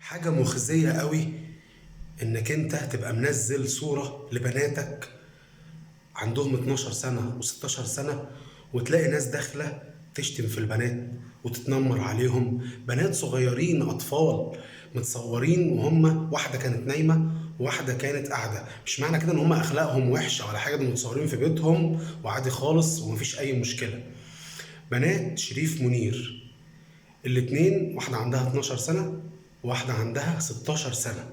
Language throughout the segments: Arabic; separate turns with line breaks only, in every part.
حاجة مخزية قوي انك انت تبقى منزل صورة لبناتك عندهم 12 سنة و16 سنة، وتلاقي ناس داخلة تشتم في البنات وتتنمر عليهم. بنات صغيرين أطفال متصورين وهم واحدة كانت نايمة وواحدة كانت قاعدة. مش معنى كده ان هم اخلاقهم وحشة ولا حاجة، دول متصورين في بيتهم وعادي خالص ومفيش اي مشكلة. بنات شريف منير الاتنين، واحدة عندها 12 سنة وواحدة عندها 16 سنة،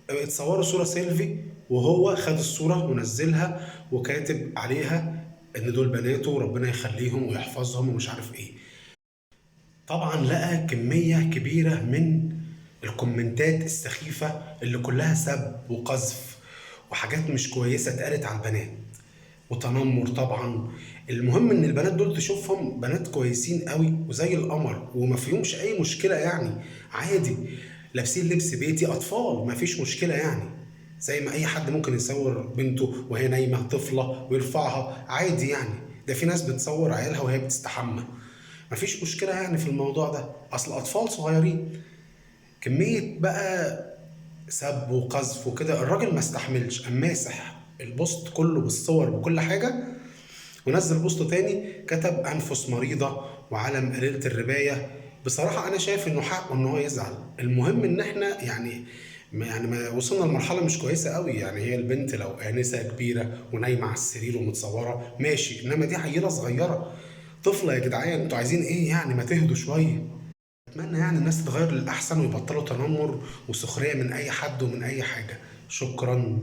اتصوروا صورة سيلفي وهو خد الصورة ونزلها وكاتب عليها ان دول بناته وربنا يخليهم ويحفظهم ومش عارف ايه. طبعا لقى كمية كبيرة من الكومنتات السخيفة اللي كلها سب وقذف وحاجات مش كويسة اتقالت على البنات وتنمر طبعا. المهم ان البنات دول تشوفهم بنات كويسين قوي وزي القمر وما فيهمش اي مشكلة يعني، عادي، لابسين لبس بيتي، اطفال، ما فيش مشكلة يعني، زي ما اي حد ممكن يصور بنته وهي نايمة طفلة ويرفعها عادي يعني. ده في ناس بتصور عيالها وهي بتستحمى، مفيش مشكلة يعني في الموضوع ده، أصل أطفال صغيرين. كمية بقى سب وقذف وكده، الراجل ما استحملش، قام ماسح البوست كله بالصور بكل حاجة ونزل بوست تاني كتب أنفس مريضة وعلم قليلة الرباية. بصراحة أنا شايف إنه حقه إن هو يزعل. المهم إن إحنا يعني ما وصلنا لمرحلة مش كويسة قوي يعني. هي البنت لو آنسة كبيرة ونايمة على السرير ومتصورة ماشي، إنما دي عيلة صغيرة، طفلة يا جدعان، انتوا عايزين ايه يعني؟ ما تهدوا شوية. اتمنى يعني الناس تتغير للأحسن ويبطلوا تنمر وسخرية من أي حد ومن أي حاجة. شكرا.